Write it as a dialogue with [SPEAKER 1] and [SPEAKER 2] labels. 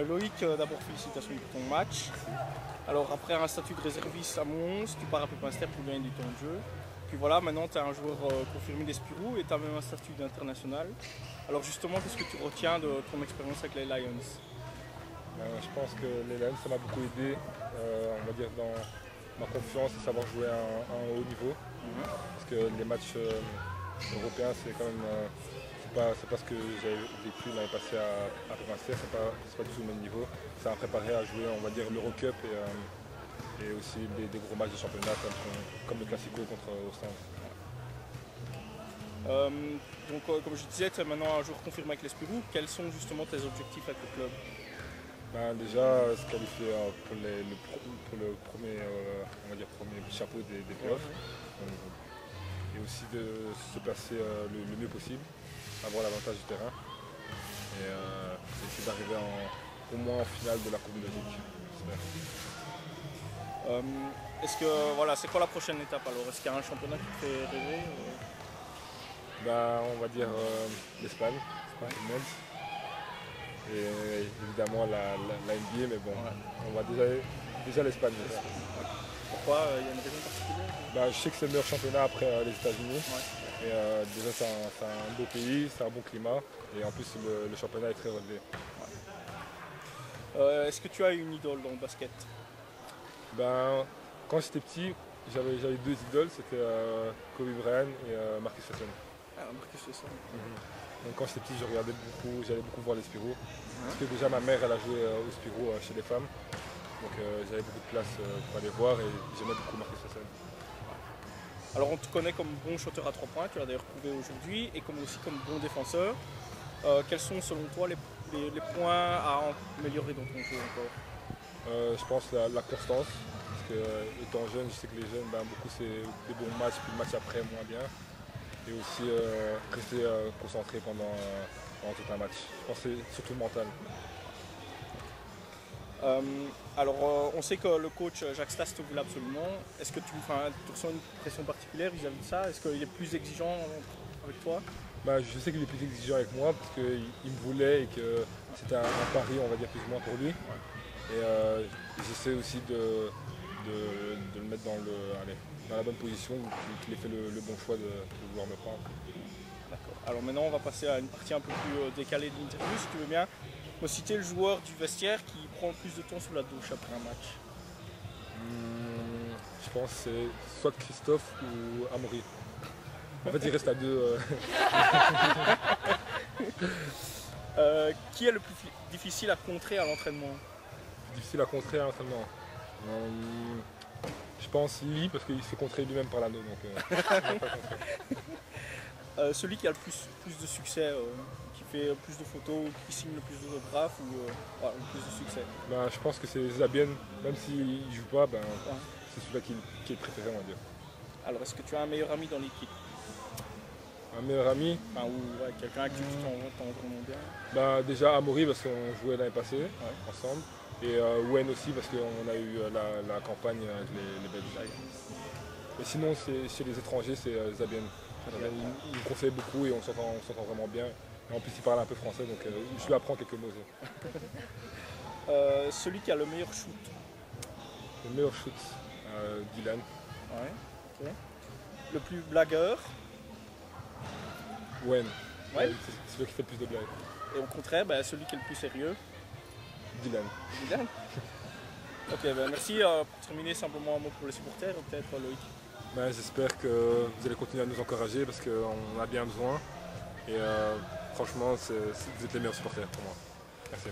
[SPEAKER 1] Loïc, d'abord félicitations pour ton match. Alors après un statut de réserviste à Mons, tu pars à Pépinster pour gagner du temps de jeu. Puis voilà, maintenant tu es un joueur confirmé d'Espirou et tu as même un statut d'international. Alors justement, qu'est-ce que tu retiens de ton expérience avec les Lions?
[SPEAKER 2] Je pense que les Lions, ça m'a beaucoup aidé, on va dire, dans ma confiance et savoir jouer à un haut niveau. Parce que les matchs européens, c'est quand même... c'est pas ce que j'ai vécu l'année passée à Pépinster, c'est pas du tout le même niveau. Ça m'a préparé à jouer, on va dire, l'Eurocup et aussi des gros matchs de championnat comme le Classico contre Ostende.
[SPEAKER 1] Donc comme je disais, tu es maintenant un joueur confirmé avec l'Espirou. Quels sont justement tes objectifs avec le club?
[SPEAKER 2] Déjà se qualifier pour le premier, on va dire, premier chapeau des playoffs. Et aussi de se placer le mieux possible, avoir l'avantage du terrain et essayer d'arriver au moins en finale de la Coupe de Belgique.
[SPEAKER 1] Est-ce que voilà, c'est quoi la prochaine étape alors? Est-ce qu'il y a un championnat qui te fait rêver?
[SPEAKER 2] On va dire l'Espagne, le Mons. Et évidemment la NBA, mais bon, ouais. On va déjà l'Espagne.
[SPEAKER 1] Pourquoi? Il y a une raison particulière?
[SPEAKER 2] Je sais que c'est le meilleur championnat après les États-Unis. Ouais. Et déjà c'est un beau pays, c'est un bon climat et en plus le championnat est très relevé.
[SPEAKER 1] Ouais. Est-ce que tu as une idole dans le basket?
[SPEAKER 2] Quand j'étais petit, j'avais deux idoles, c'était Kobe Bryant et Marcus Fesson.
[SPEAKER 1] Ah, Marcus Fesson.
[SPEAKER 2] Donc quand j'étais petit, j'allais beaucoup voir les Spirou. Parce que déjà ma mère elle a joué au Spirou chez les femmes. Donc j'avais beaucoup de place pour aller voir et j'aimais beaucoup Marcus Fesson.
[SPEAKER 1] Alors on te connaît comme bon shooter à 3 points, tu l'as d'ailleurs prouvé aujourd'hui, et aussi comme bon défenseur. Quels sont selon toi les points à améliorer dans ton jeu encore?
[SPEAKER 2] Je pense la constance. Parce que étant jeune, je sais que les jeunes, beaucoup c'est des bons matchs, puis le match après moins bien. Et aussi rester concentré pendant tout un match. Je pense que c'est surtout mental.
[SPEAKER 1] On sait que le coach Jacques Stas te voulait absolument. Est-ce que tu ressens une pression particulière vis-à-vis de ça? Est-ce qu'il est plus exigeant avec toi?
[SPEAKER 2] Je sais qu'il est plus exigeant avec moi parce qu'il me voulait et que c'était un pari, on va dire, plus ou moins pour lui. Ouais. Et j'essaie aussi de le mettre dans la bonne position, qu'il ait fait le bon choix de vouloir me prendre.
[SPEAKER 1] D'accord. Alors maintenant on va passer à une partie un peu plus décalée de l'interview, si tu veux bien. Me citer le joueur du vestiaire qui prend le plus de temps sous la douche après un match.
[SPEAKER 2] Je pense que c'est soit Christophe ou Amaury. En fait il reste à deux.
[SPEAKER 1] Qui est le plus difficile à contrer à l'entraînement?
[SPEAKER 2] Difficile à contrer à l'entraînement. Je pense Lee parce qu'il se fait contrer lui-même par l'anneau.
[SPEAKER 1] Celui qui a le plus de succès, qui fait plus de photos, qui signe le plus d'autographes ou le plus de succès?
[SPEAKER 2] Je pense que c'est Zabien, même s'il ne joue pas, c'est celui-là qui est préféré, on va dire.
[SPEAKER 1] Alors est-ce que tu as un meilleur ami dans l'équipe?
[SPEAKER 2] Un meilleur ami?
[SPEAKER 1] Ou quelqu'un avec qui tu t'entends vraiment bien?
[SPEAKER 2] Déjà Amaury parce qu'on jouait l'année passée ensemble. Et Wen aussi parce qu'on a eu la campagne avec les Belges. Mais sinon chez les étrangers c'est Zabien. Il me conseille beaucoup et on s'entend vraiment bien. Et en plus il parle un peu français donc je lui apprends quelques mots.
[SPEAKER 1] Celui qui a le meilleur shoot?
[SPEAKER 2] Le meilleur shoot, Dylan.
[SPEAKER 1] Ouais, ok. Le plus blagueur?
[SPEAKER 2] Wen.
[SPEAKER 1] Ouais.
[SPEAKER 2] C'est celui qui fait le plus de blagues.
[SPEAKER 1] Et au contraire, celui qui est le plus sérieux?
[SPEAKER 2] Dylan.
[SPEAKER 1] Dylan. Ok, merci. Pour terminer, simplement un mot pour les supporters, peut-être Loïc.
[SPEAKER 2] J'espère que vous allez continuer à nous encourager parce qu'on a bien besoin. Et franchement, vous êtes les meilleurs supporters pour moi. Merci.